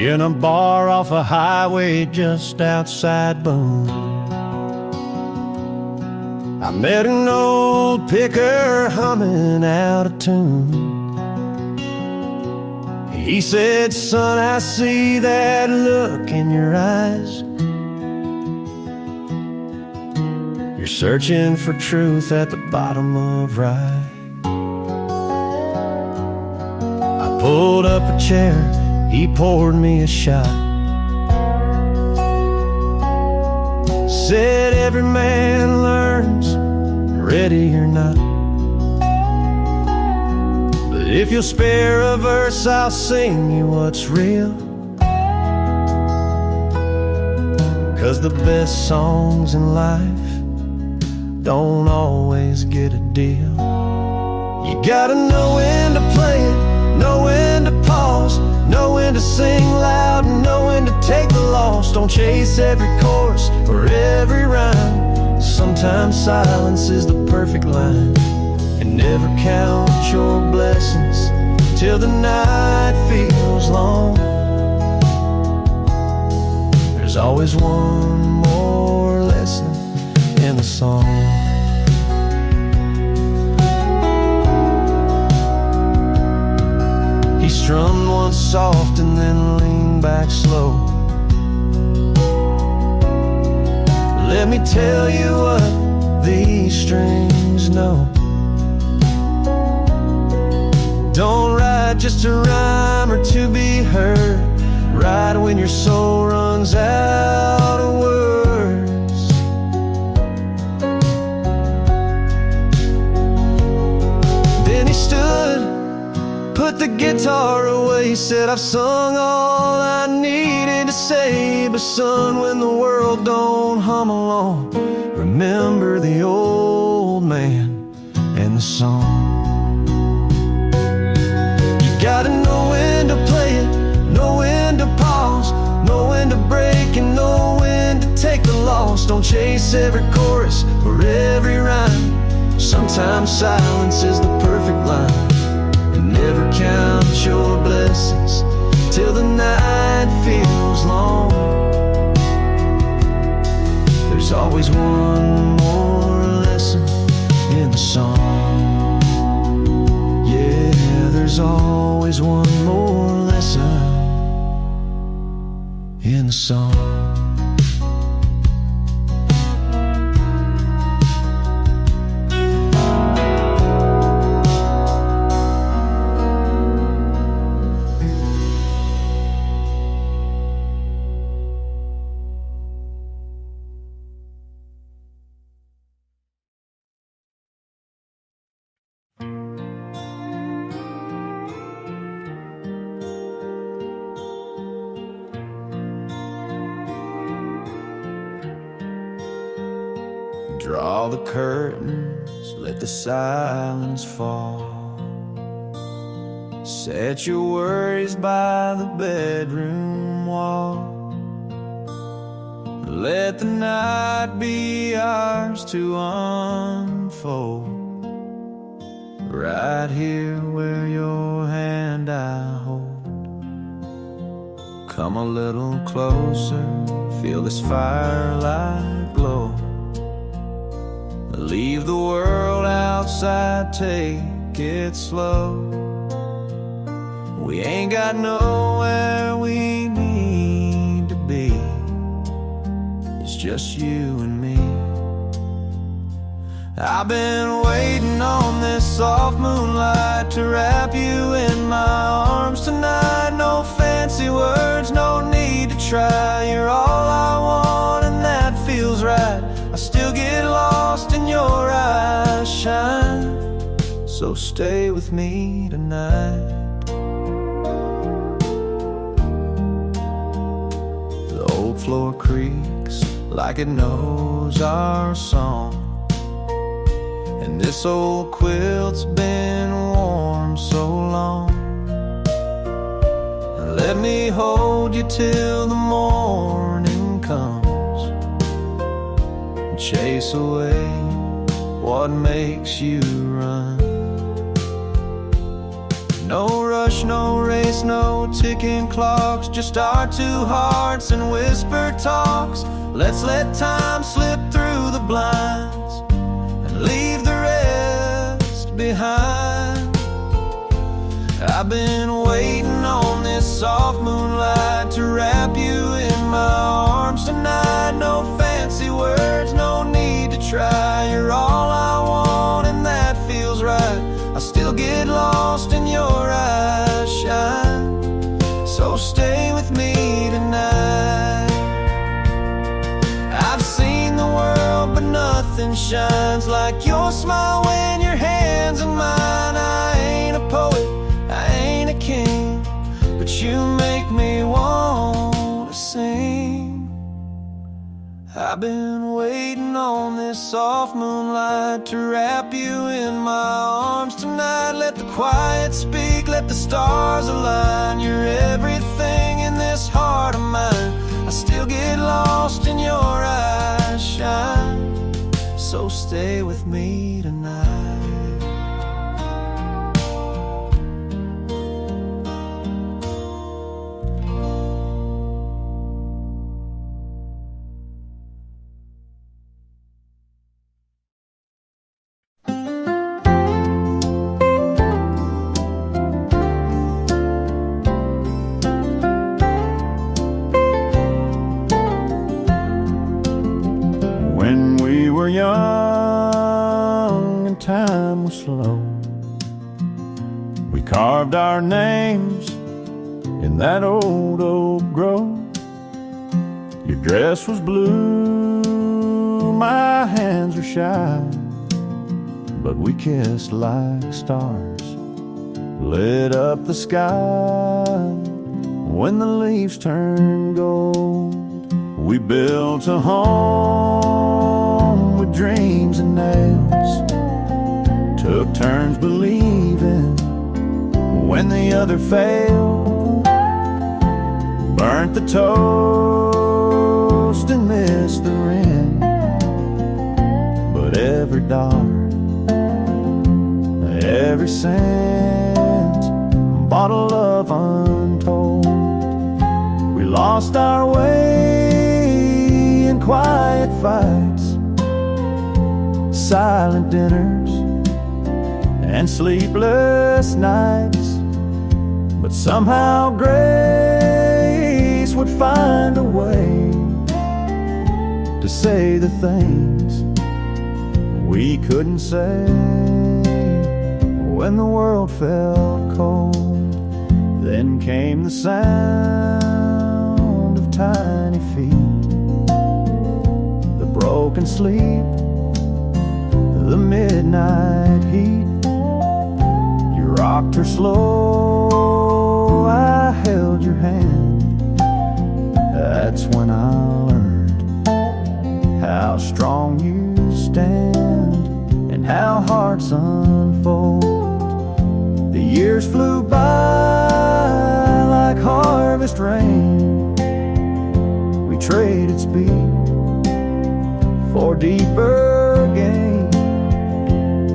in a bar off a highway just outside Boone. I met an old picker humming out of tune. He said, "Son, I see that look in your eyes. You're searching for truth at the bottom of right." I pulled up a chair, he poured me a shot. Said, "Every man learns, ready or not. But if you'll spare a verse, I'll sing you what's real. 'Cause the best songs in life don't always get a deal. You gotta know when to play it, know when to pause, know when to sing loud and know when to take the loss. Don't chase every chorus or every rhyme. Sometimes silence is the perfect line. And never count your blessings till the night feels long. There's always one more lesson in the song. He strummed one soft and then leaned back slow. Let me tell you what these strings know. Don't write just to rhyme or to be heard. Write when your soul runs out of words. Then he stood, put the guitar away, said, "I've sung all I needed to say. But son, when the world don't hum along, remember the old man and the song." You gotta know when to play it, know when to pause, know when to break and know when to take the loss. Don't chase every chorus or every rhyme. Sometimes silence is the perfect line. And never count your blessings till the night feels long. There's always one more lesson in the song. Yeah, there's always one more lesson in the song. Draw the curtains, let the silence fall. Set your worries by the bedroom wall. Let the night be ours to unfold. Right here where your hand I hold. Come a little closer, feel this firelight glow. Leave the world outside, take it slow. We ain't got nowhere we need to be. It's just you and me. I've been waiting on this soft moonlight to wrap you in my arms tonight. No fancy words, no need to try. You're all I want and that feels right. I still get lost in your eyes shine. So stay with me tonight. The old floor creaks like it knows our song. And this old quilt's been warm so long. Let me hold you till the morning comes. Chase away what makes you run. No rush, no race, face, no ticking clocks, just our two hearts and whispered talks. Let's let time slip through the blinds and leave the rest behind. I've been waiting on this soft moonlight to wrap you in my arms tonight. No fancy words, no need to try. You're all I want and that feels right. I still get lost in your eyes shine, so stay with me tonight. I've seen the world but nothing shines like your smile when your hands in mine. I ain't a poet, I ain't a king, but you make me want to sing. I've been waiting on this soft moonlight to wrap you in my arms tonight. Let the quiet speak, let the stars align. You're everything in this heart of mine. I still get lost in your eyes shine, so stay with me tonight. When we were young and time was slow, we carved our names in that old oak grove. Your dress was blue, my hands were shy, but we kissed like stars, lit up the sky. When the leaves turned gold, we built a home with dreams and nails, took turns believing when the other failed, burnt the toast and missed the ring. But every dollar, every cent, bought a love untold. We lost our way in quiet fights, silent dinners, and sleepless nights. But somehow grace would find a way to say the things we couldn't say when the world felt cold. Then came the sound of tiny feet, the broken sleep, the midnight heat. You rocked her slow, I held your hand. That's when I learned how strong you stand and how hearts unfold. The years flew by like harvest rain. We traded speed for deeper gain.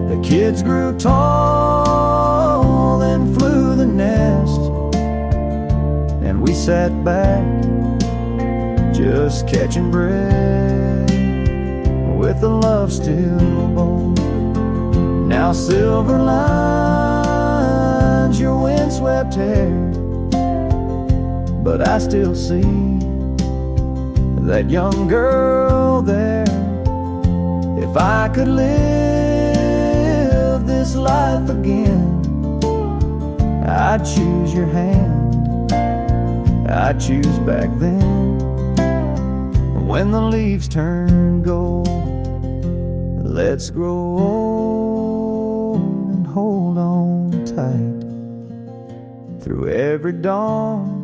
The kids grew tall and flew the nest, and we sat back just catching breath with the love still bold. Now silver lines your windswept hair, but I still see that young girl there. If I could live this life again, I'd choose your hand, I'd choose back then. When the leaves turn gold, let's grow old and hold on tight through every dawn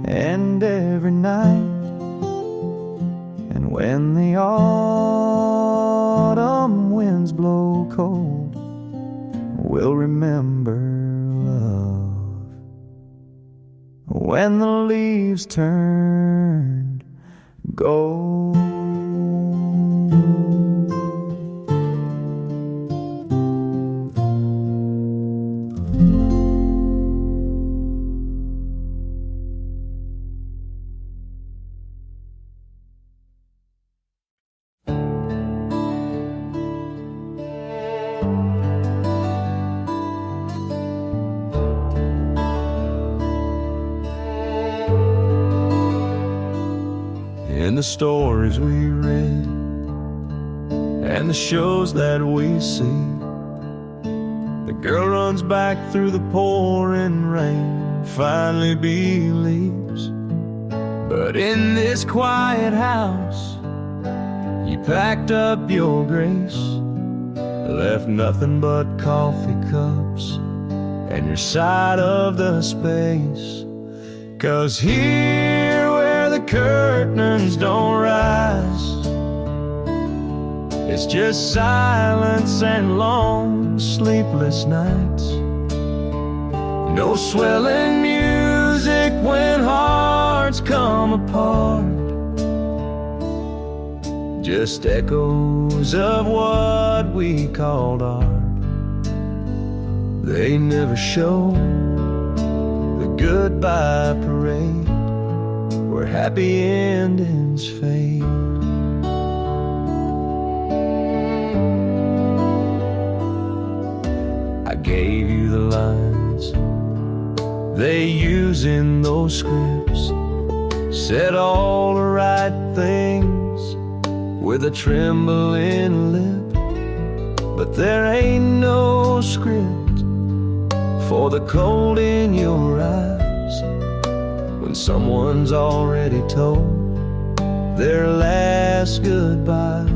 and every night. And when the autumn winds blow cold, we'll remember love when the leaves turned gold. the stories we read and the shows that we see. The girl runs back through the pouring rain, finally believes. But in this quiet house, you packed up your grace, left nothing but coffee cups and your side of the space. 'Cause here where the curtains don't rise, it's just silence and long sleepless nights. No swelling music when hearts come apart, just echoes of what we called art. They never show the goodbye parade where happy endings fade. I gave you the lines they use in those scripts, said all the right things with a trembling lip. But there ain't no script for the cold in your eyes when someone's already told their last goodbye.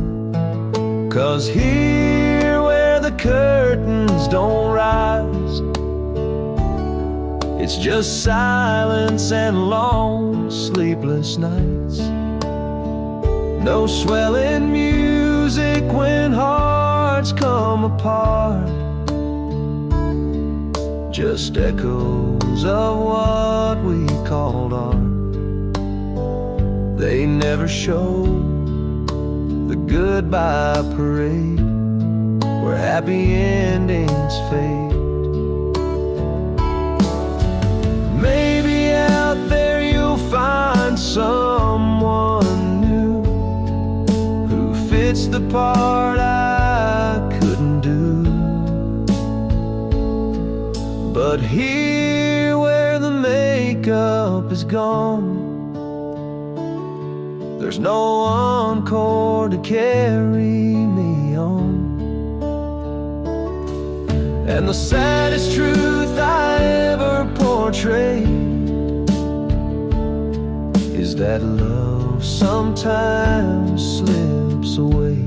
'Cause here where the curtains don't rise, it's just silence and long sleepless nights. No swelling music when hearts come apart, just echoes of what we called art. They never show the goodbye parade where happy endings fade. Maybe out there you'll find someone new who fits the part I couldn't do. But here where the makeup is gone, there's no encore to carry me on. And the saddest truth I ever portrayed is that love sometimes slips away.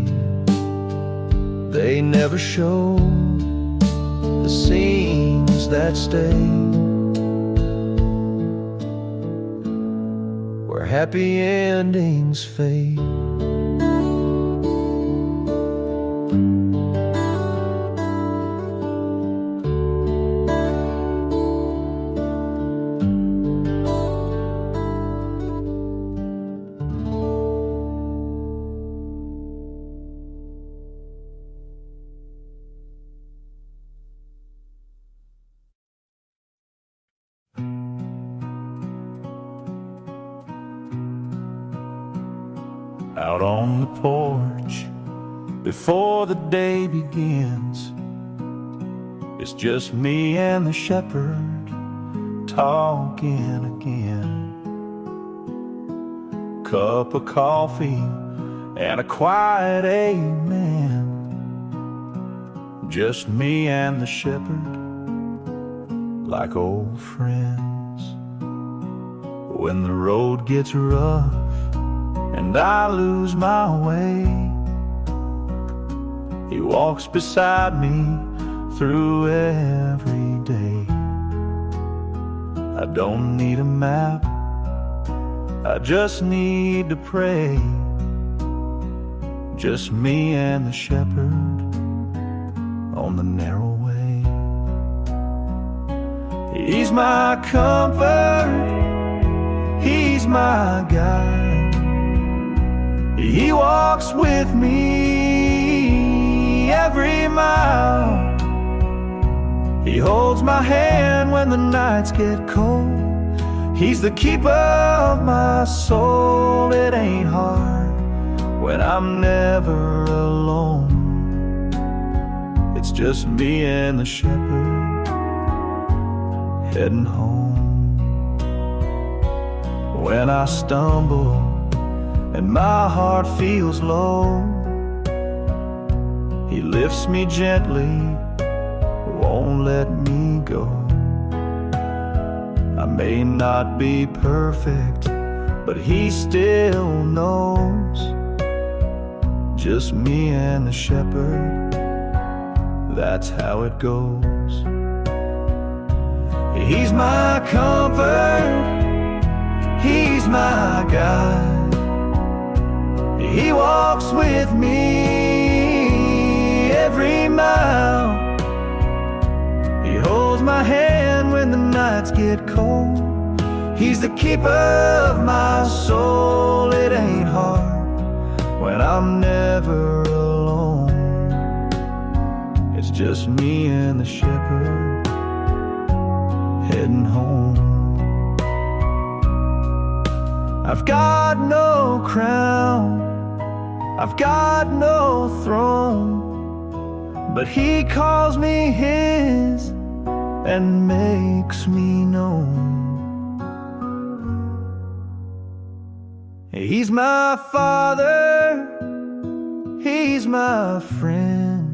They never show the scenes that stay where happy endings fade. Out on the porch, before the day begins, it's just me and the shepherd talking again. Cup of coffee and a quiet amen. Just me and the shepherd, like old friends. When the road gets rough and I lose my way, he walks beside me through every day. I don't need a map, I just need to pray. Just me and the shepherd on the narrow way. He's my comfort, he's my guide. He walks with me every mile. He holds my hand when the nights get cold. He's the keeper of my soul. It ain't hard when I'm never alone. It's just me and the shepherd heading home. When I stumble and my heart feels low. He lifts me gently, won't let me go. I may not be perfect, but he still knows. Just me and the shepherd, that's how it goes. He's my comfort, he's my guide. He walks with me every mile. He holds my hand when the nights get cold. He's the keeper of my soul. It ain't hard when I'm never alone. It's just me and the shepherd heading home. I've got no crown, I've got no throne, but he calls me his and makes me known. He's my father, he's my friend,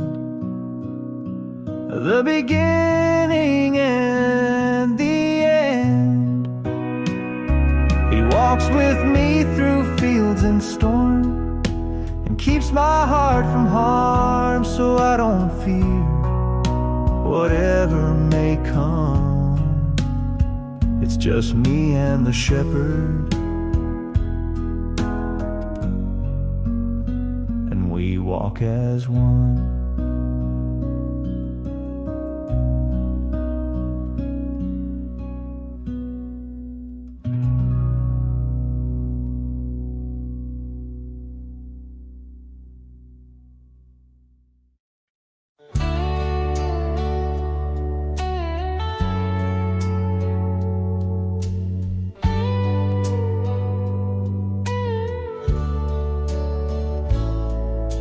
the beginning and the end. He walks with me through fields and storm, and keeps my heart from harm, so I don't fear whatever may come. It's just me and the shepherd, and we walk as one.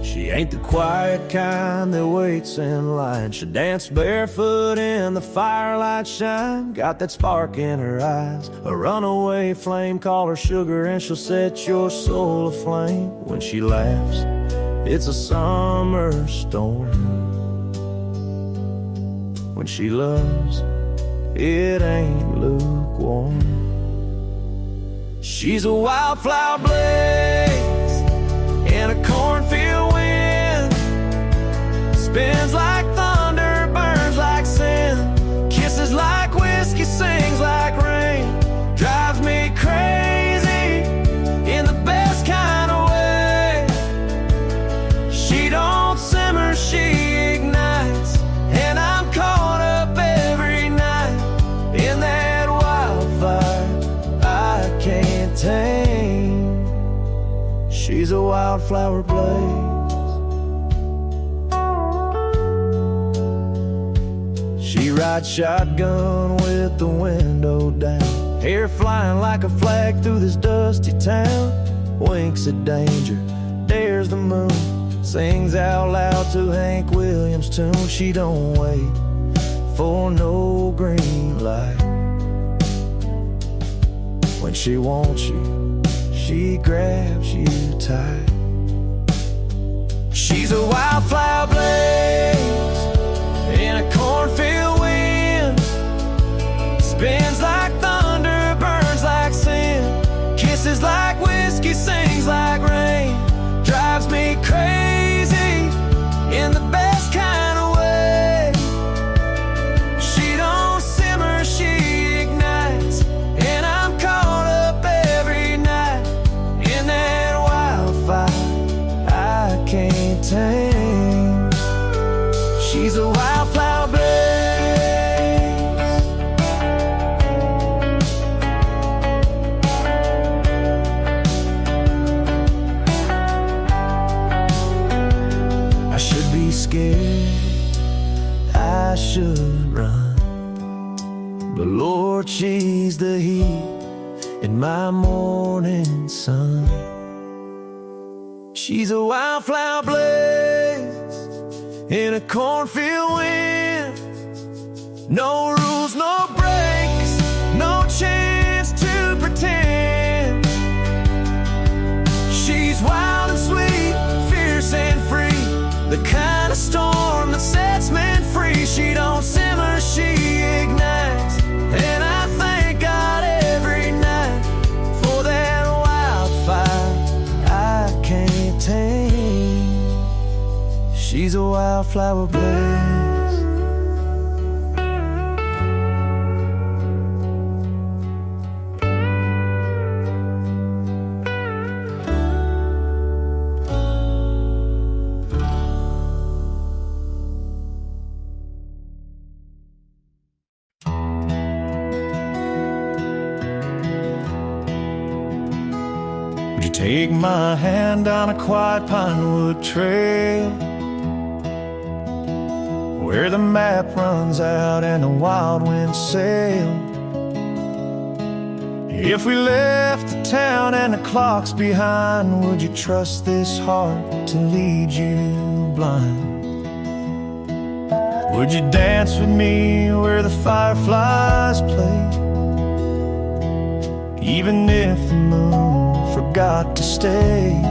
She ain't the quiet kind that waits in line. She danced barefoot in the firelight shine. Got that spark in her eyes, a runaway flame. Call her sugar and she'll set your soul aflame. When she laughs, it's a summer storm. When she loves, it ain't lukewarm. She's a wildflower blaze in a cornfield wind. Spins like thunder, burns like sin. Kisses like whiskey, sings like rain. Drives me crazy in the best kind of way. She don't simmer, she ignites, and I'm caught up every night in that wildfire I can't tame. She's a wildflower blaze. She rides shotgun with the window down, hair flying like a flag through this dusty town. Winks at danger, dares the moon, sings out loud to Hank Williams' tune. She don't wait for no green light. When she wants you, she grabs you tight. She's a wildflower blaze in a cornfield wind. Spins like thunder, burns like sin. Kisses like whiskey, sings like rain. Drives me crazy in the best kind of way. She don't simmer, she ignites, and I'm caught up every night in that wildfire I can't tame. She's a wildflower blaze. I should be scared, I should run, but Lord, she's the heat in my morning sun. She's a wildflower blaze in a cornfield wind. No rules, no breaks, no chance to pretend. She wildflower blaze. Would you take my hand down a quiet pinewood trail, where the map runs out and the wild winds sail? If we left the town and the clocks behind, would you trust this heart to lead you blind? Would you dance with me where the fireflies play, even if the moon forgot to stay?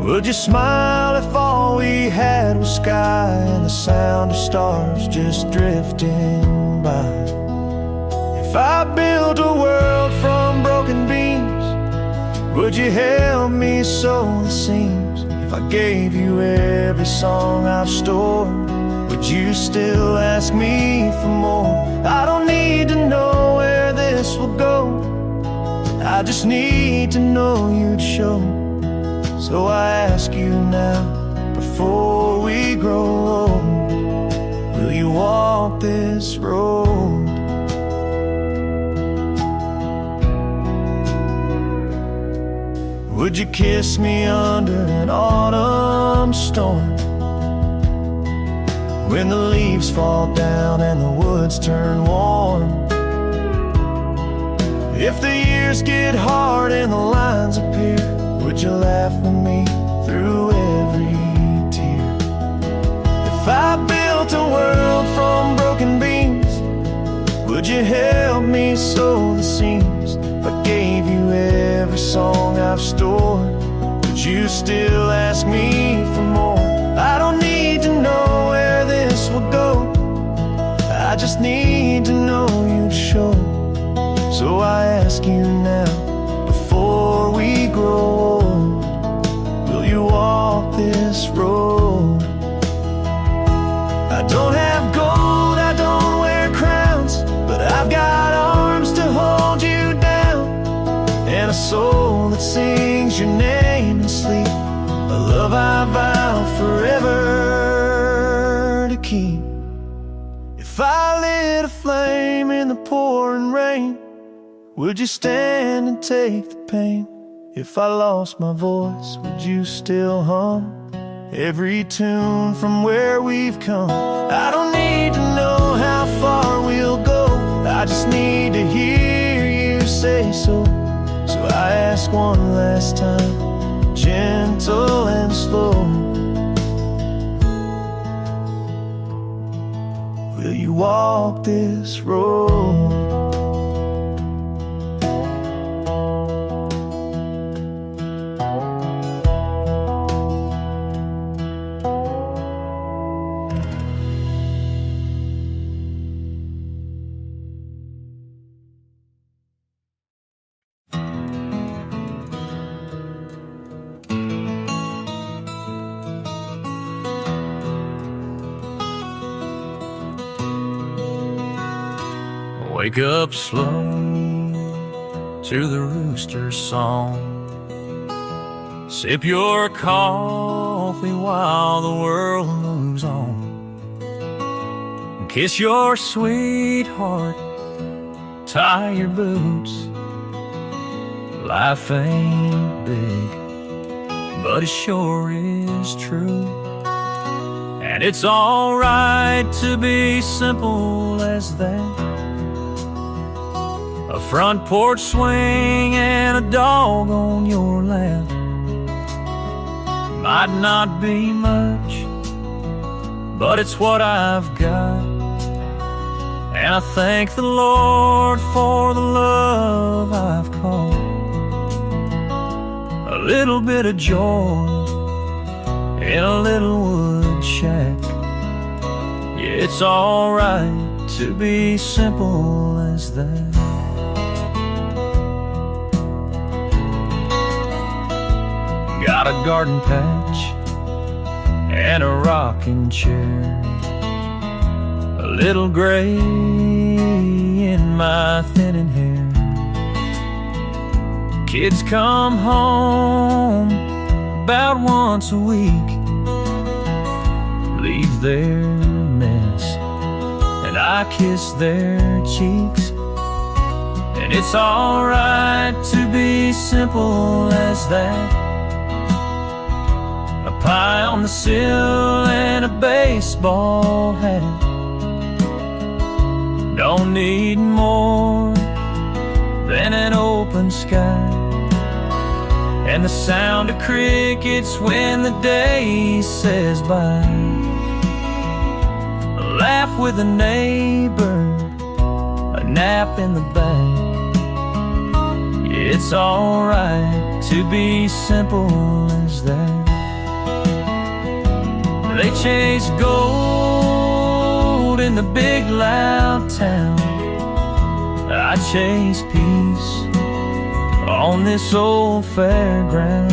Would you smile if all we had was sky and the sound of stars just drifting by? If I built a world from broken beams, would you help me sew the seams? If I gave you every song I've stored, would you still ask me for more? I don't need to know where this will go, I just need to know you'd show. So I ask you now, before we grow old, will you walk this road? Would you kiss me under an autumn storm, when the leaves fall down and the woods turn warm? If the years get hard and the lines appear, would you laugh with me through every tear? If I built a world from broken beams, would you help me sew the seams? If I gave you every song I've stored, would you still ask me for more? I don't need to know where this will go, I just need to know you'd show. So I ask you now, before we grow old, will you walk this road? I don't have gold, I don't wear crowns, but I've got arms to hold you down, and a soul that sings your name in sleep, a love I vow forever to keep. If I lit a flame in the pouring rain, would you stand and take the pain? If I lost my voice, would you still hum every tune from where we've come? I don't need to know how far we'll go, I just need to hear you say so. So I ask one last time, gentle and slow, will you walk this road? Wake up slow to the rooster's song, sip your coffee while the world moves on, kiss your sweetheart, tie your boots. Life ain't big, but it sure is true, and it's alright to be simple as that. A front porch swing and a dog on your lap might not be much, but it's what I've got. And I thank the Lord for the love I've caught. A little bit of joy in a little wood shack. Yeah, it's alright to be simple as that. Got a garden patch and a rocking chair, a little gray in my thinning hair. Kids come home about once a week, leave their mess, and I kiss their cheeks. And it's alright to be simple as that. A pie on the sill and a baseball hat. Don't need more than an open sky and the sound of crickets when the day says bye. A laugh with a neighbor, a nap in the back. It's alright to be simple as that. They chase gold in the big loud town. I chase peace on this old fairground.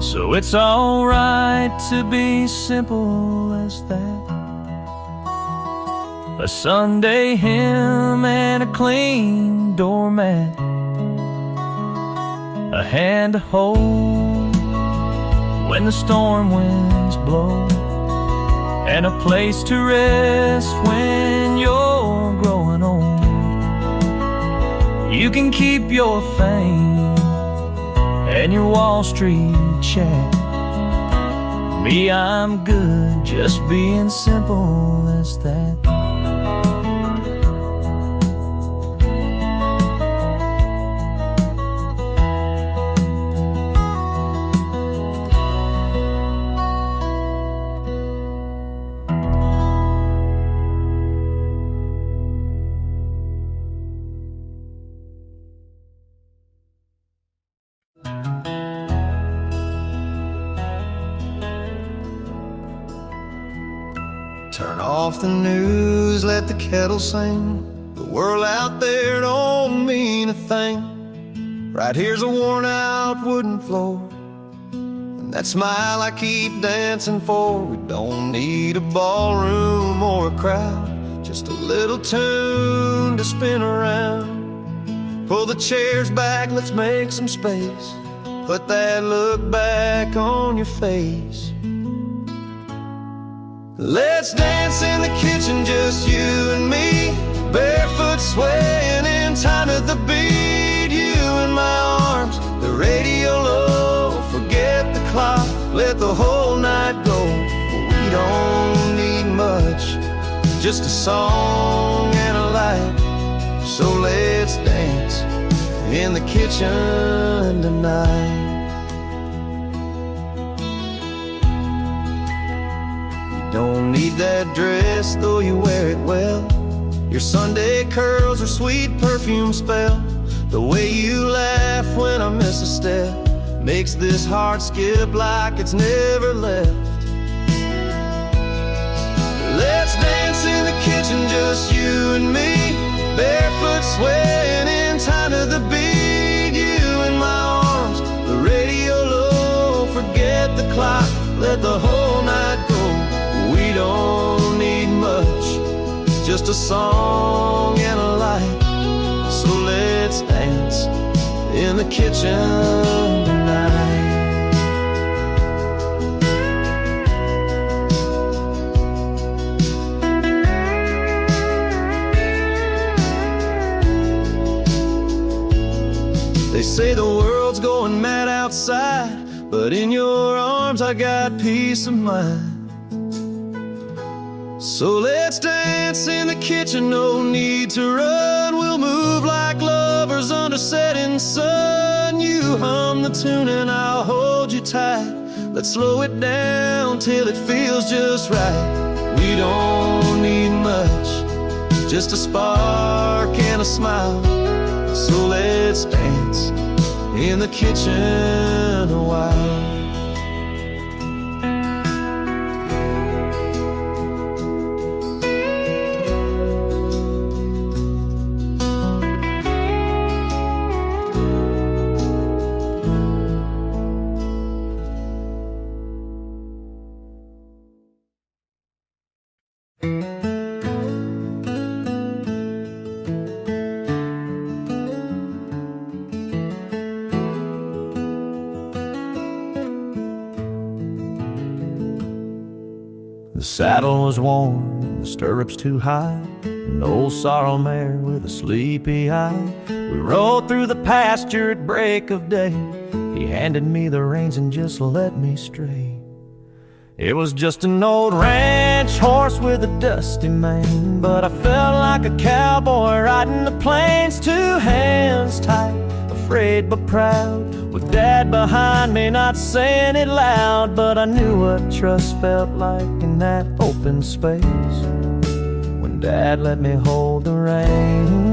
So it's alright to be simple as that. A Sunday hymn and a clean doormat, a hand to hold when the storm winds blow, and a place to rest when you're growing old. You can keep your fame and your Wall Street chat. Me, I'm good just being simple as that. Turn off the news, let the kettle sing. The world out there don't mean a thing. Right here's a worn out wooden floor, and that smile I keep dancing for. We don't need a ballroom or a crowd, just a little tune to spin around. Pull the chairs back, let's make some space. Put that look back on your face. Let's dance in the kitchen, just you and me, barefoot swaying in time to the beat. You in my arms, the radio low, forget the clock, let the whole night go. We don't need much, just a song and a light. So let's dance in the kitchen tonight. Don't need that dress, though you wear it well. Your Sunday curls are sweet perfume spell. The way you laugh when I miss a step makes this heart skip like it's never left. Let's dance in the kitchen, just you and me, barefoot swaying in time to the beat. You in my arms, the radio low, forget the clock, let the whole night go. We don't need much, just a song and a light. So let's dance in the kitchen tonight. They say the world's going mad outside, but in your arms I got peace of mind. So let's dance in the kitchen, no need to run. We'll move like lovers under setting sun. You hum the tune and I'll hold you tight. Let's slow it down till it feels just right. We don't need much, just a spark and a smile. So let's dance in the kitchen a while. The saddle was worn and the stirrups too high, an old sorrel mare with a sleepy eye. We rode through the pasture at break of day. He handed me the reins and just let me stray. It was just an old ranch horse with a dusty mane, but I felt like a cowboy riding the plains, 2 hands tight, afraid but proud, with Dad behind me not saying it loud. But I knew what trust felt like in that open space when Dad let me hold the reins.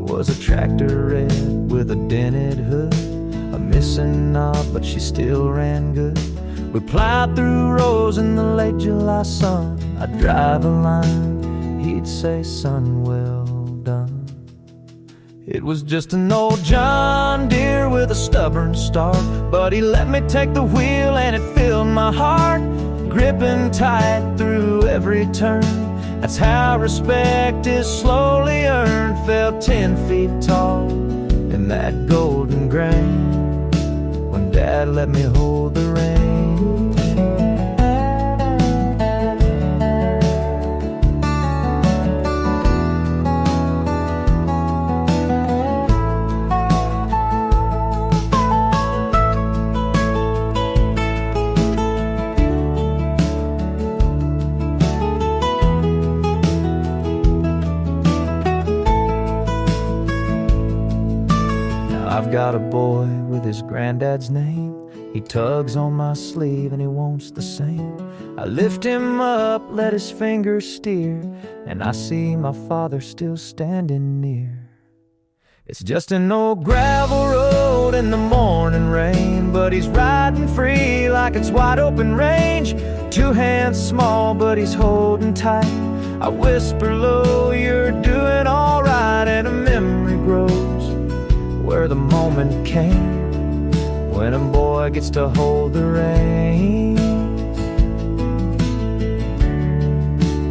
Was a tractor red with a dented hood, a missing knob, but she still ran good. We plowed through rows in the late July sun. I'd drive a line, he'd say, "Son, well done." It was just an old John Deere with a stubborn start, but he let me take the wheel and it filled my heart, gripping tight through every turn. That's how respect is slowly earned. Felt 10 feet tall in that golden grain when Dad let me hold the reins. I've got a boy with his granddad's name. He tugs on my sleeve and he wants the same. I lift him up, let his fingers steer, and I see my father still standing near. It's just an old gravel road in the morning rain, but he's riding free like it's wide open range. 2 hands small, but he's holding tight. I whisper low, "You're doing all right," and a memory grows where the moment came when a boy gets to hold the reins.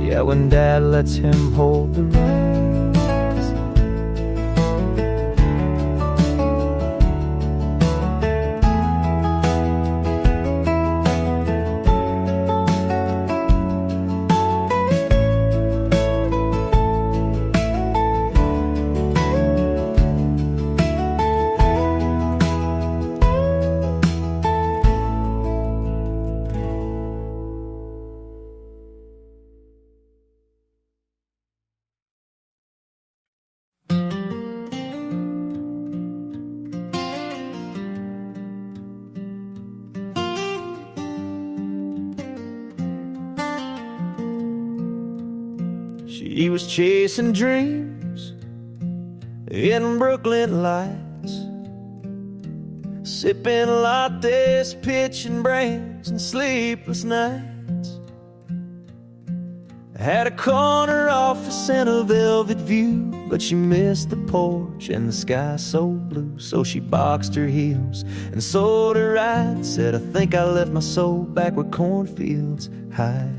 Yeah, when Dad lets him hold the reins. She was chasing dreams in Brooklyn lights, sipping lattes, pitching brains, and sleepless nights. Had a corner office and a velvet view, but she missed the porch and the sky so blue. So she boxed her heels and sold her ride. Said, "I think I left my soul back where cornfields hide."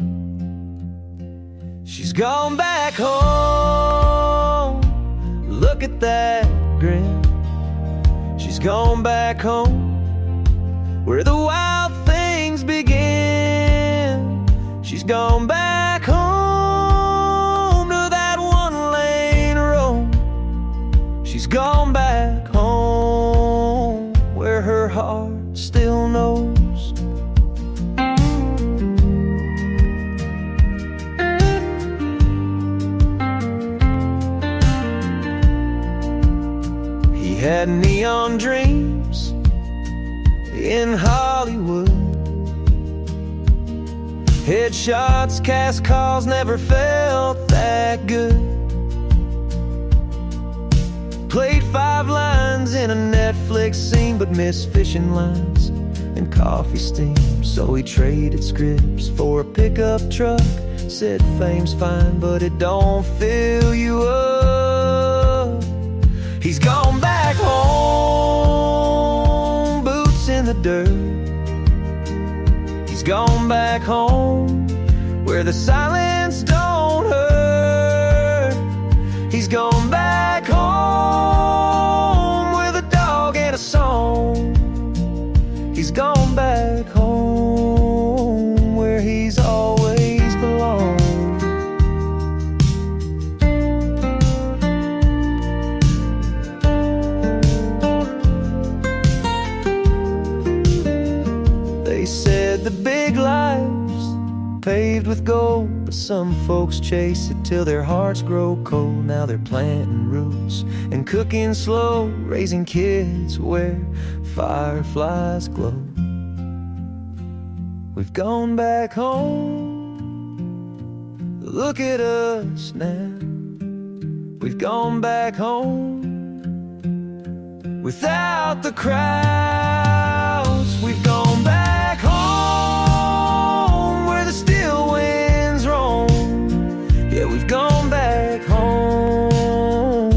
She's gone back home, look at that grin. She's gone back home, where the wild things begin. She's gone back home to that 1-lane road. She's gone back home, where her heart still knows. Had neon dreams in Hollywood, headshots, cast calls, never felt that good. Played 5 lines in a Netflix scene, but missed fishing lines and coffee steam. So he traded scripts for a pickup truck. Said fame's fine, but it don't fill you up. He's gone back home, boots in the dirt. He's gone back home, where the silence don't hurt. But some folks chase it till their hearts grow cold. Now they're planting roots and cooking slow, raising kids where fireflies glow. We've gone back home, look at us now. We've gone back home without the crowds. We've gone back home where the still winds roam. Yeah, we've gone back home,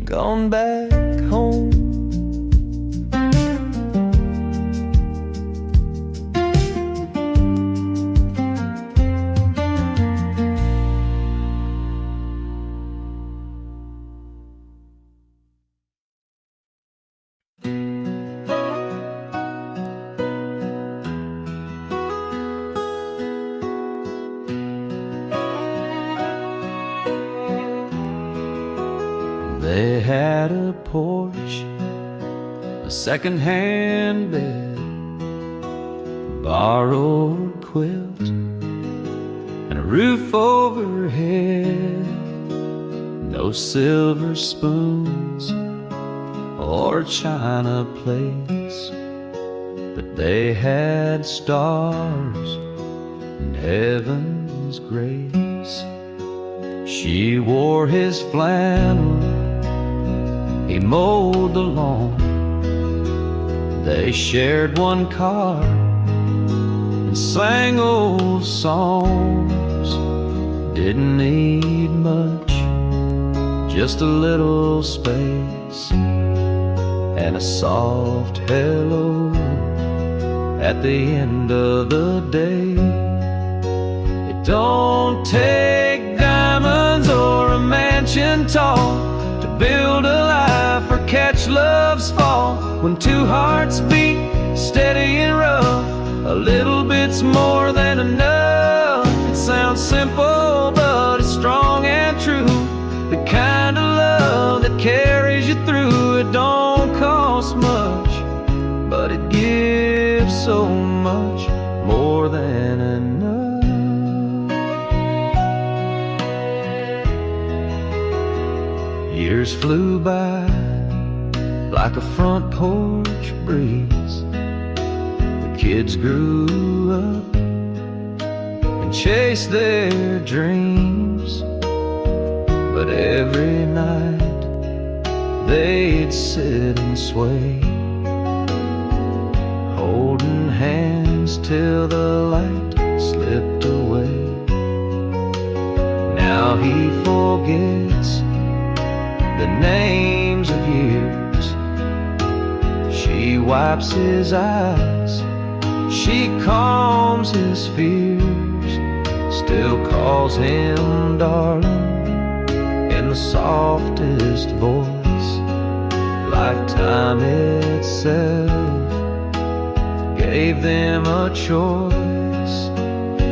gone back home. They had a porch, a second-hand bed, borrowed quilt, and a roof overhead. No silver spoons or china plates, but they had stars and heaven's grace. She wore his flannel, he mowed the lawn. They shared one car and sang old songs. Didn't need much, just a little space and a soft hello at the end of the day. It don't take diamonds or a mansion tall to build a life or catch love's fall. When two hearts beat steady and rough, a little bit's more than enough. It sounds simple, but it's strong and true. The kind of love that carries you through. It don't cost much, but it gives so much more than enough. Years flew by like a front porch breeze. The kids grew up and chased their dreams. But every night they'd sit and sway, holding hands till the light slipped away. Now he forgets the names of years. She wipes his eyes, she calms his fears, still calls him darling in the softest voice, like time itself gave them a choice.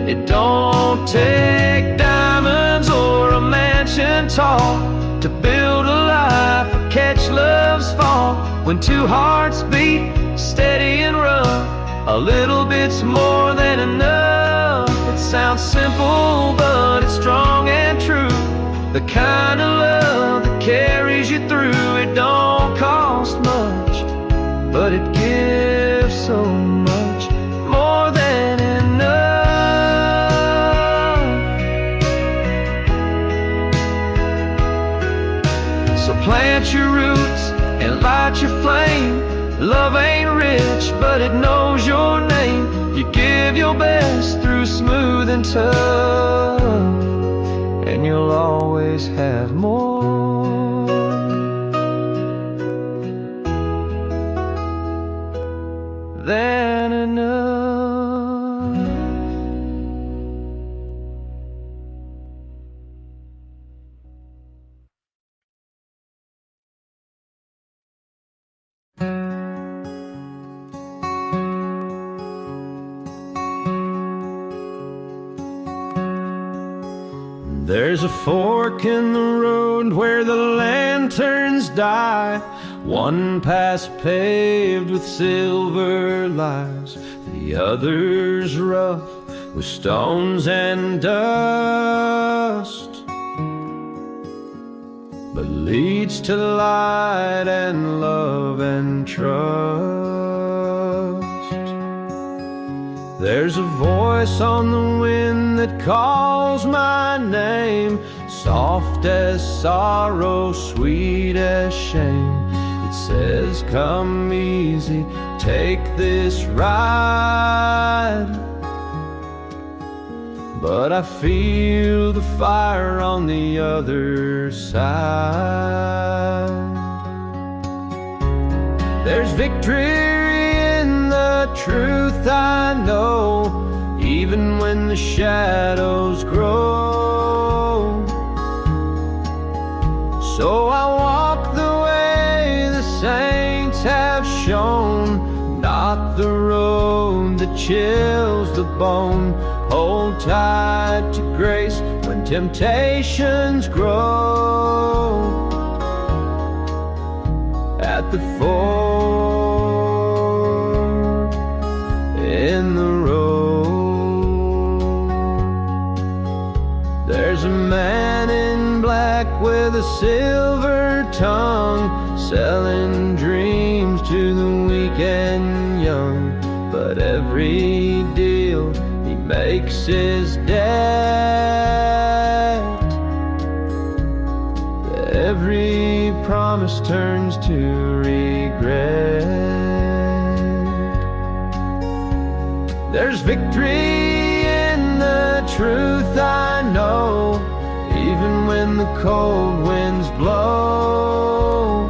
It don't take diamonds or a mansion tall to build a life or catch love's fall. When two hearts beat steady and rough, a little bit's more than enough. It sounds simple, but it's strong and true. The kind of love that carries you through. It don't cost much, but it gives so much more than enough. So plant your roots and light your flame. Love ain't rich, but it knows your name. You give your best through smooth and tough, and you'll always have more than enough. There's a fork in the road where the lanterns die, one path paved with silver lies, the other's rough with stones and dust, but leads to light and love and trust. There's a voice on the wind that calls my name, soft as sorrow, sweet as shame. It says, come easy, take this ride. But I feel the fire on the other side. There's victory in the truth I know, even when the shadows grow. So I walk the way the saints have shown, not the road that chills the bone. Hold tight to grace when temptations grow. At the fork in the road, there's a man in black with a silver tongue, selling dreams to the weak and young. But every deal he makes is debt. Every promise turns to regret. There's victory in the truth I know, even when the cold winds blow.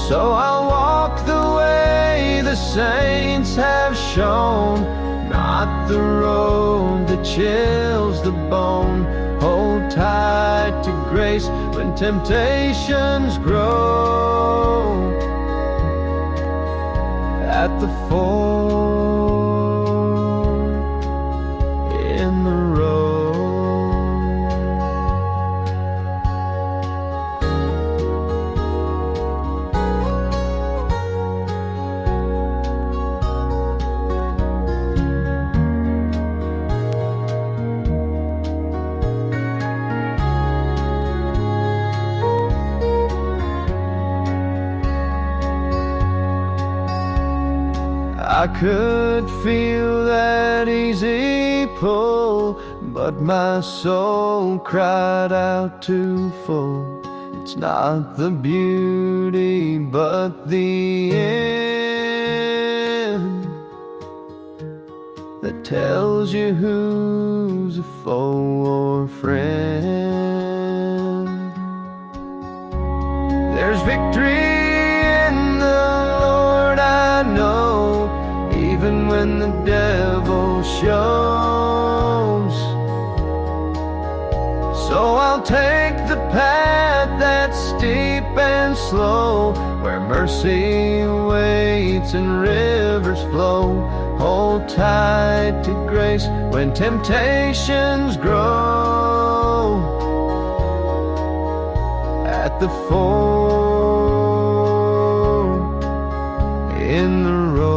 So I'll walk the way the saints have shown, not the road that chills the bone. Hold tight to grace when temptations grow. At the fork in the road. I could feel that easy pull, but my soul cried out too full. It's not the beauty, but the end that tells you who's a foe or friend. There's victory in the Lord, I know, even when the devil shows. So I'll take the path that's steep and slow, where mercy waits and rivers flow. Hold tight to grace when temptations grow. At the fork in the road.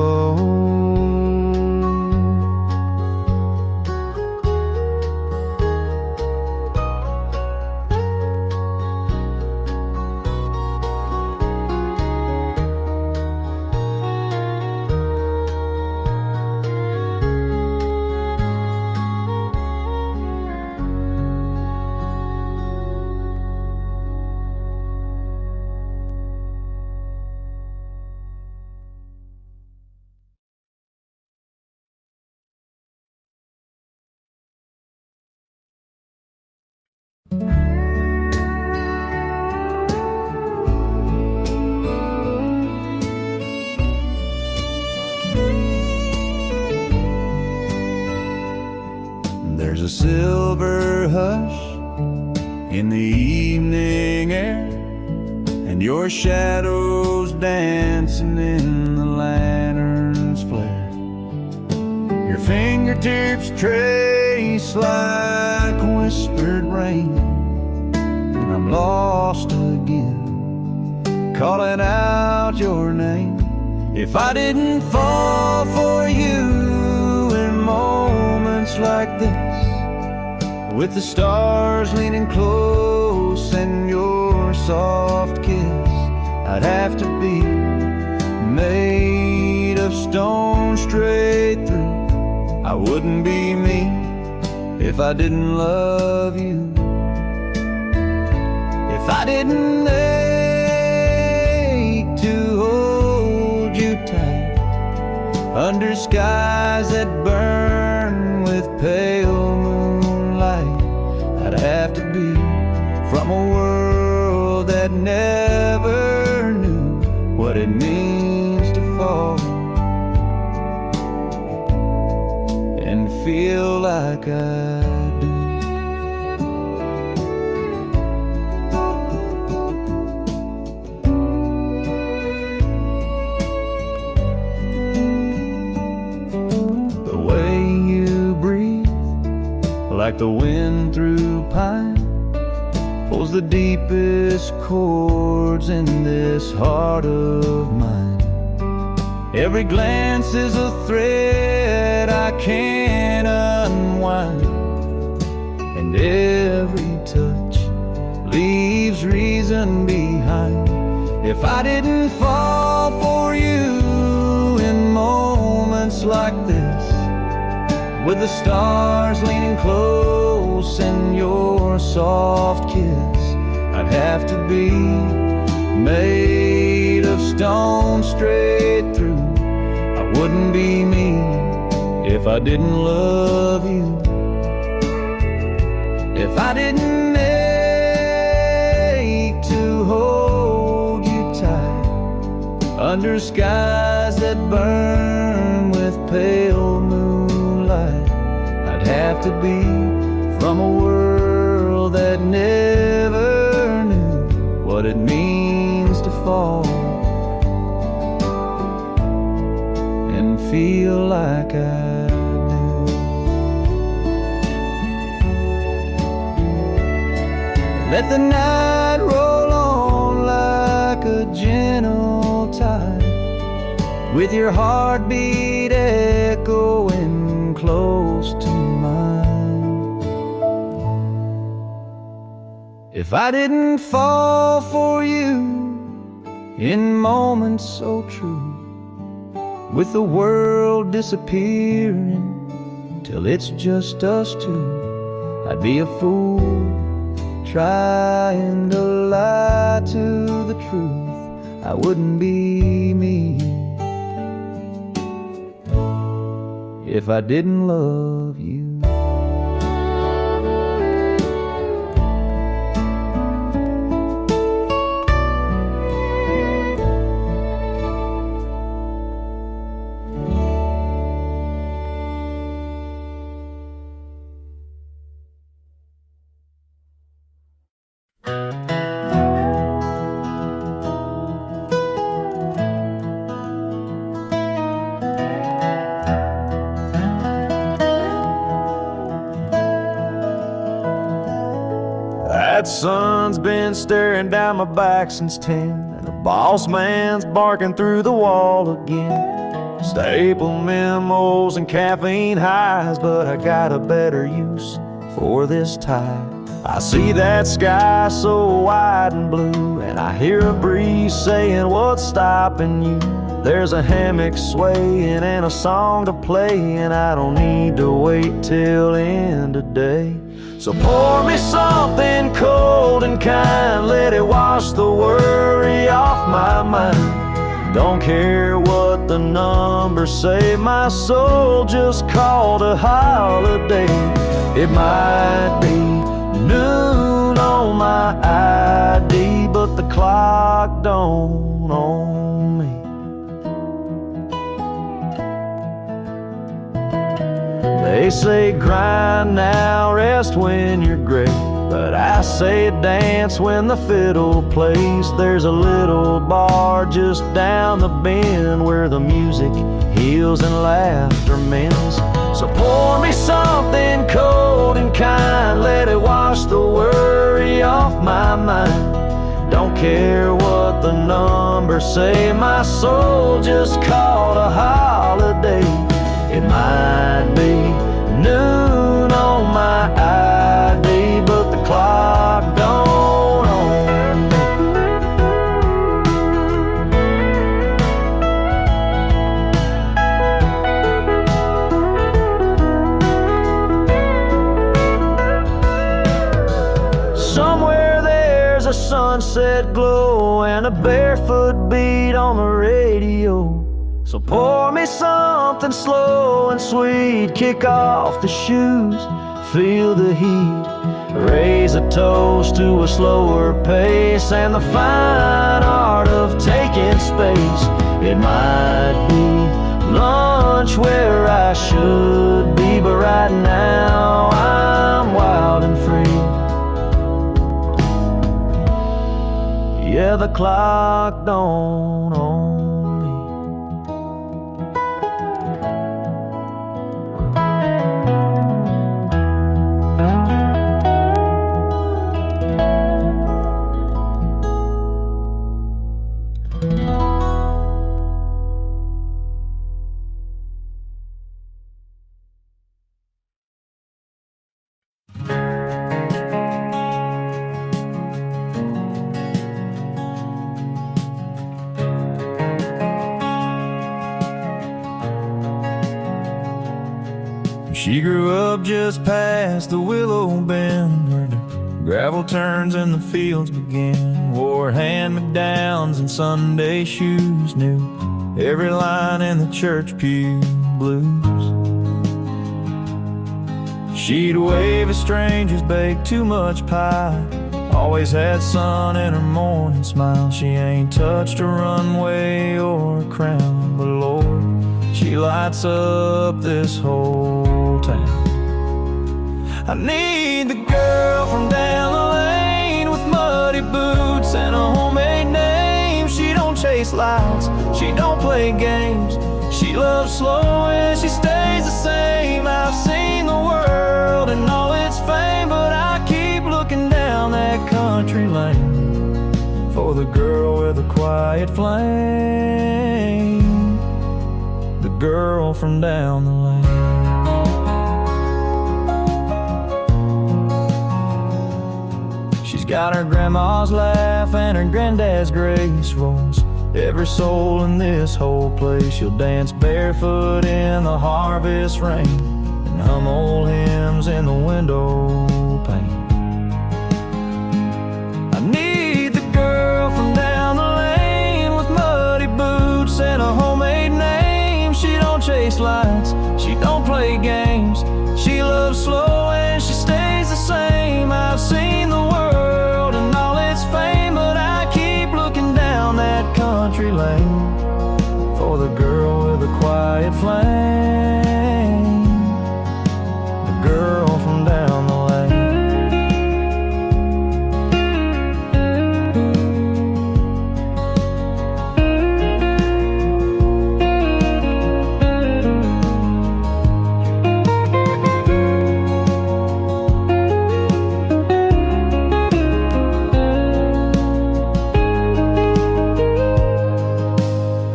There's a silver hush in the evening air, and your shadow's dancing in the lantern's flare. Your fingertips trace like whispered rain, and I'm lost again, calling out your name. If I didn't fall for you and moments like this, with the stars leaning close and your soft kiss, I'd have to be made of stone straight through. I wouldn't be me if I didn't love you. If I didn't ache to hold you tight under skies that burn with pale moonlight, I'd have to be from a world that never knew what it means to fall and feel like I do. The way you breathe, like the wind through pine, pulls the deepest chords in this heart of mine. Every glance is a thread I can't unwind, and every touch leaves reason behind. If I didn't fall for you in moments like this, with the stars leaning close and your soft kiss, I'd have to be made of stone straight through. I wouldn't be me if I didn't love you. If I didn't ache to hold you tight under skies that burn with pale moonlight, I'd have to be from a world that never knew what it means to fall and feel like I do. Let the night roll on like a gentle tide, with your heartbeat echoing close to mine. If I didn't fall for you in moments so true, with the world disappearing till it's just us two, I'd be a fool trying to lie to the truth. I wouldn't be me if I didn't love you. That sun's been staring down my back since 10, and the boss man's barking through the wall again. Staple memos and caffeine highs, but I got a better use for this tie. I see that sky so wide and blue, and I hear a breeze saying, what's stopping you? There's a hammock swaying and a song to play, and I don't need to wait till end of day. So pour me something cold and kind, let it wash the worry off my mind. Don't care what the numbers say, my soul just called a holiday. It might be noon on my ID, but the clock don't own me. They say grind now, rest when you're great, but I say dance when the fiddle plays. There's a little bar just down the bend where the music heals and laughter mends. So pour me something cold and kind, let it wash the worry off my mind. Don't care what the numbers say, my soul just called a holiday. It might be noon on my ID, but the clock don't own me. Somewhere there's a sunset glow and a barefoot beat on the radio. So pour me something slow and sweet, kick off the shoes, feel the heat, raise a toast to a slower pace and the fine art of taking space. It might be lunch where I should be, but right now I'm wild and free. Yeah, the clock don't own me. She grew up just past the willow bend where the gravel turns and the fields begin. Wore hand-me-downs and Sunday shoes, knew every line in the church pew blues. She'd wave at strangers, bake too much pie, always had sun in her morning smile. She ain't touched a runway or a crown, but Lord, she lights up this whole town. I need the girl from down the lane with muddy boots and a homemade name. She don't chase lights, she don't play games. She loves slow and she stays the same. I've seen the world and all its fame, but I keep looking down that country lane for the girl with a quiet flame, the girl from down the lane. She's got her grandma's laugh and her granddad's grace, rolls every soul in this whole place. She'll dance barefoot in the harvest rain and hum old hymns in the window pane. I need the girl from down the lane with muddy boots and a homemade name. She don't chase lights, she don't play games. She loves slow and she stays the same. I've seen the world and all its fame, but I keep looking down that country lane for the girl with a quiet flame, the girl from down the lane.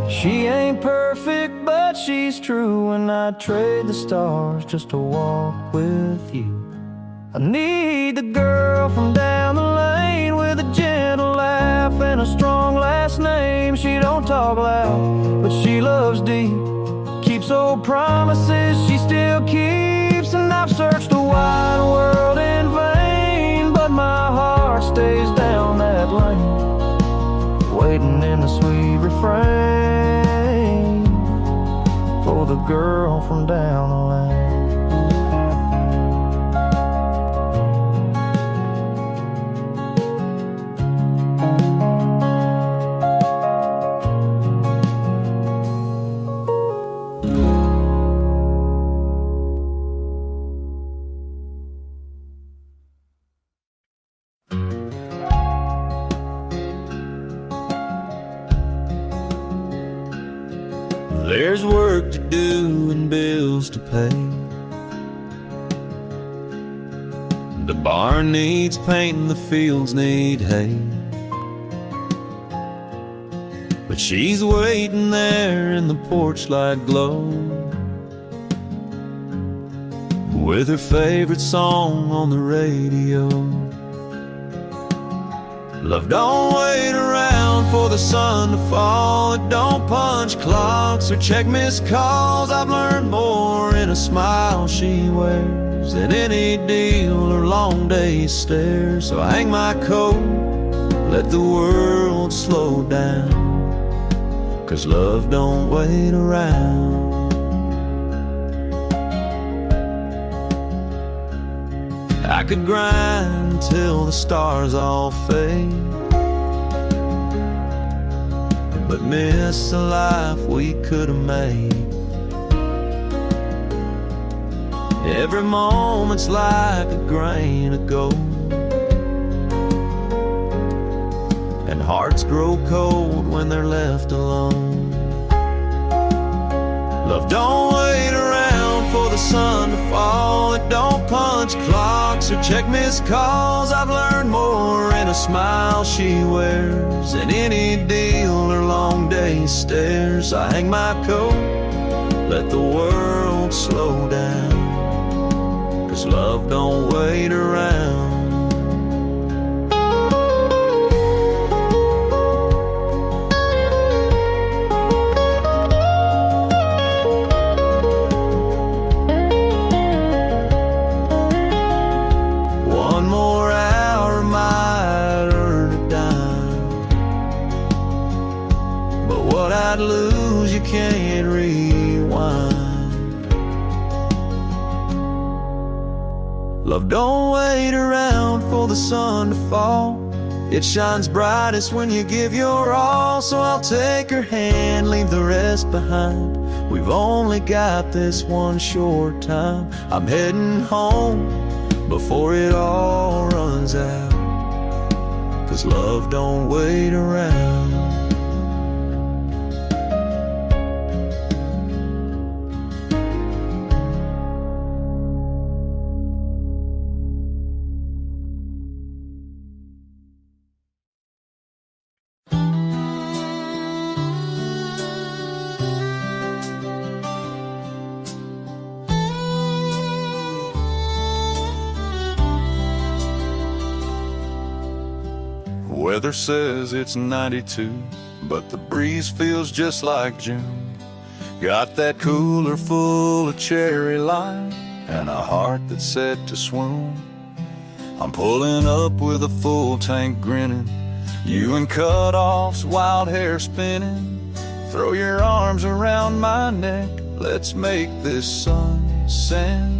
She ain't perfect, but she's true, and I'd trade the stars just to walk with you. I need the girl from down the lane with a gentle laugh and a strong last name. She don't talk loud, but she loves deep, keeps old promises she still keeps. And I've searched the wide world in vain, but my heart stays down that lane, waiting in the sweet refrain for the girl from down the lane. There's work to do and bills to pay. The barn needs painting, the fields need hay. But she's waiting there in the porch light glow, with her favorite song on the radio. Love don't wait around for the sun to fall. It don't punch clocks or check missed calls. I've learned more in a smile she wears than any deal or long day stares. So I hang my coat, let the world slow down, 'cause love don't wait around. I could grind till the stars all fade, but miss the life we could have made. Every moment's like a grain of gold, and hearts grow cold when they're left alone. Love don't wait around for the sun to fall. It don't punch clocks or check missed calls. I've learned more in a smile she wears than any deal or long day stares. I hang my coat, let the world slow down, 'cause love don't wait around. I'd lose, you can't rewind. Love don't wait around for the sun to fall. It shines brightest when you give your all. So I'll take her hand, leave the rest behind. We've only got this one short time. I'm heading home before it all runs out, 'cause love don't wait around. Weather says it's 92, but the breeze feels just like June. Got that cooler full of cherry lime and a heart that's set to swoon. I'm pulling up with a full tank grinning, you in cut-offs, wild hair spinning. Throw your arms around my neck, let's make this sunset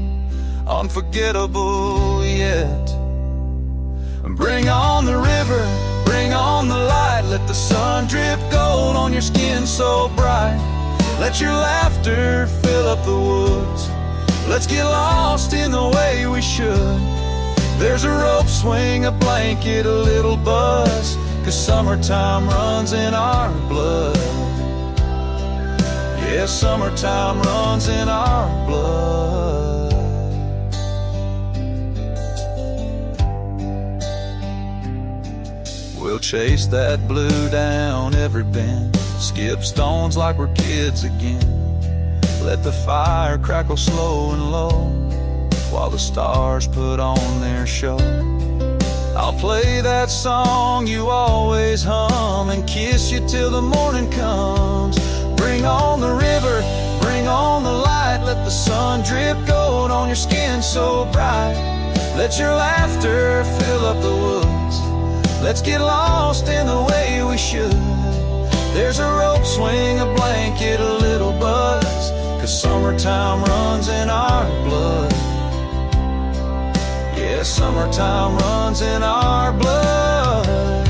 unforgettable yet. Bring on the river, bring on the light. Let the sun drip gold on your skin so bright. Let your laughter fill up the woods. Let's get lost in the way we should. There's a rope swing, a blanket, a little buzz, 'cause summertime runs in our blood. Yeah, summertime runs in our blood. We'll chase that blue down every bend, skip stones like we're kids again. Let the fire crackle slow and low while the stars put on their show. I'll play that song you always hum and kiss you till the morning comes. Bring on the river, bring on the light. Let the sun drip gold on your skin so bright. Let your laughter fill up the woods. Let's get lost in the way we should. There's a rope swing, a blanket, a little buzz, 'cause summertime runs in our blood. Yeah, summertime runs in our blood.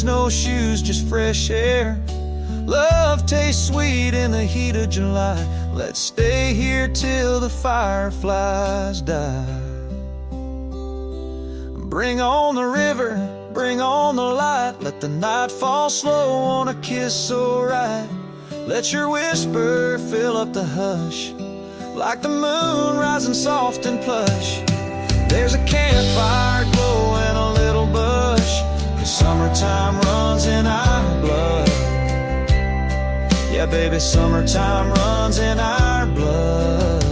No shoes, just fresh air. Love tastes sweet in the heat of July. Let's stay here till the fireflies die. Bring on the river, bring on the light. Let the night fall slow on a kiss so right. Let your whisper fill up the hush. like the moon rising soft and plush. There's a campfire glow and a little bush, 'cause summertime runs in our blood. Yeah, baby, summertime runs in our blood.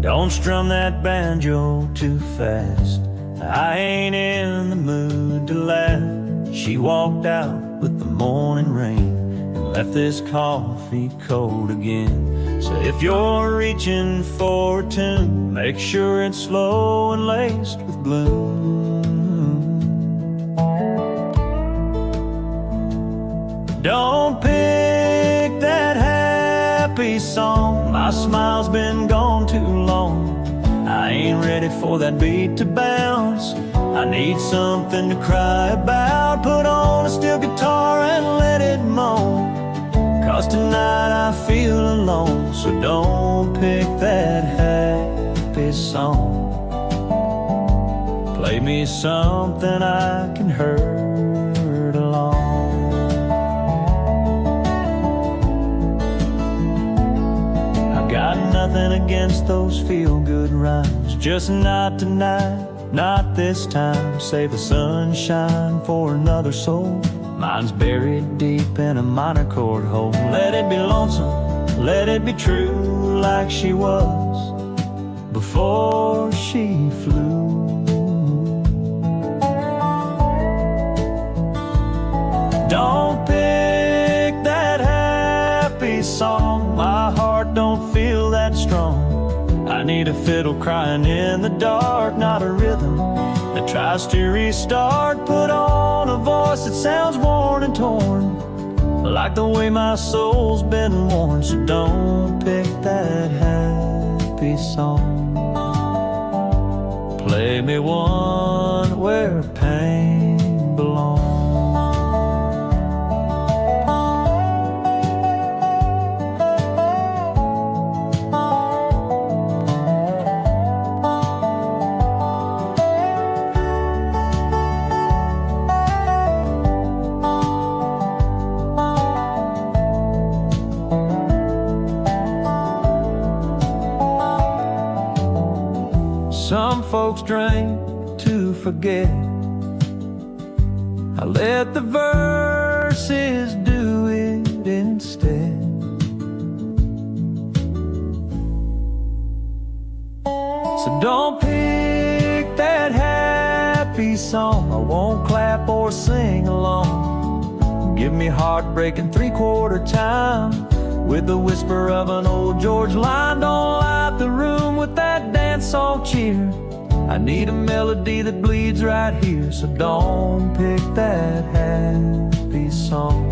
Don't strum that banjo too fast, I ain't in the mood to laugh. She walked out with the morning rain and left this coffee cold again. So if you're reaching for a tune, make sure it's slow and laced with gloom. Don't pick that happy song, my smile's been gone too long. I ain't ready for that beat to bounce, I need something to cry about. Put on a steel guitar and let it moan, 'cause tonight I feel alone. So don't pick that happy song, play me something I can hurt along. Got nothing against those feel-good rhymes, just not tonight, not this time. Save the sunshine for another soul, mine's buried deep in a minor chord hole. Let it be lonesome, let it be true, like she was before she flew. Don't pick that happy song, my heart don't feel that strong. I need a fiddle crying in the dark, not a rhythm that tries to restart. Put on a voice that sounds worn and torn, like the way my soul's been worn. So don't pick that happy song, play me one where pain belongs. Some folks drink to forget, I let the verses do it instead. So don't pick that happy song, I won't clap or sing along. Give me heartbreaking three-quarter time with the whisper of an old George line. Don't light the room with that dance-hall cheer, I need a melody that bleeds right here. So don't pick that happy song,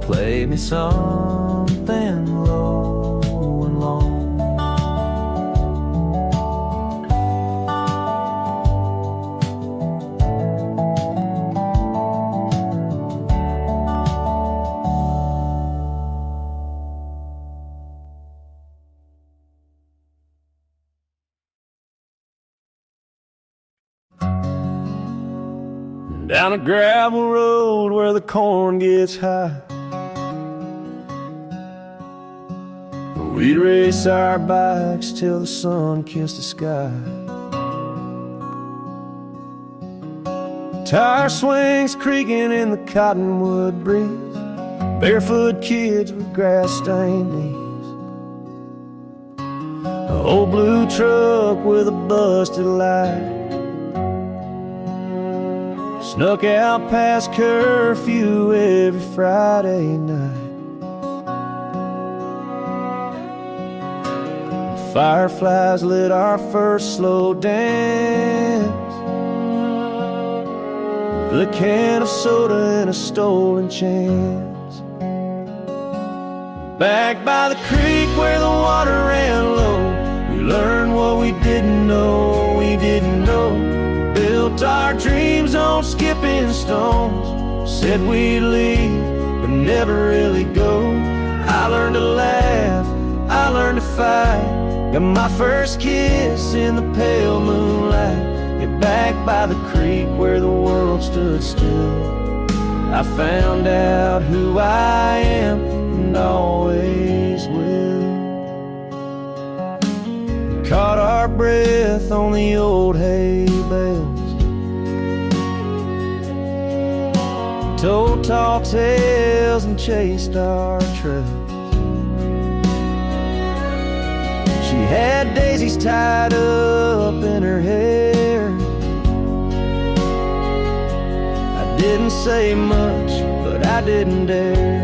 play me something low and long. Down a gravel road where the corn gets high, we'd race our bikes till the sun kissed the sky. Tire swings creaking in the cottonwood breeze, barefoot kids with grass-stained knees. An old blue truck with a busted light snuck out past curfew every Friday night. Fireflies lit our first slow dance, the can of soda and a stolen chance. Back by the creek where the water ran low, we learned what we didn't know, we didn't know. Built our dreams on skipping stones, said we'd leave, but never really go. I learned to laugh, I learned to fight, got my first kiss in the pale moonlight. Get back by the creek where the world stood still, I found out who I am and always will. We caught our breath on the old hay bales, told tall tales and chased our trails. She had daisies tied up in her hair. I didn't say much, but I didn't dare.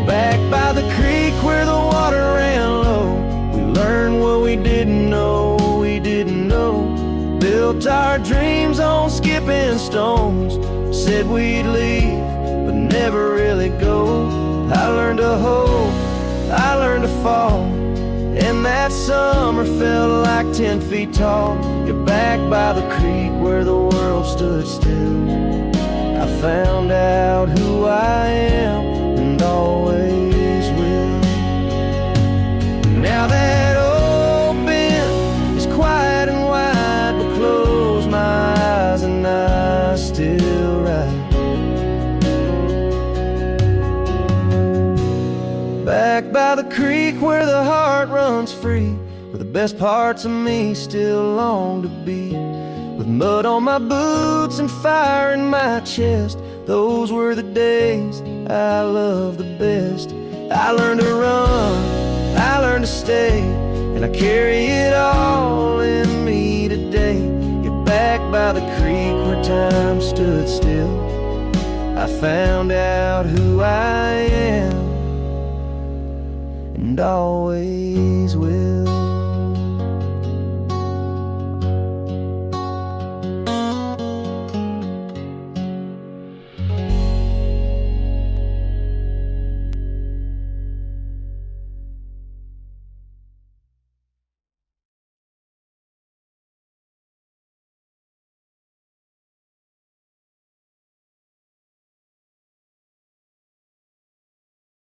Back by the creek where the water ran low, we learned what we didn't know, we didn't know. Built our dreams on skipping stones, said we'd leave, but never really go. I learned to hope, I learned to fall, and that summer felt like 10 feet tall. Get back by the creek where the world stood still, I found out who I am and always will. Now that old bend is quiet and wide, but close my eyes and I still ride. Back by the creek where the heart runs free, where the best parts of me still long to be. With mud on my boots and fire in my chest, those were the days I loved the best. I learned to run, I learned to stay, and I carry it all in me today. Get back by the creek where time stood still, I found out who I am and always will.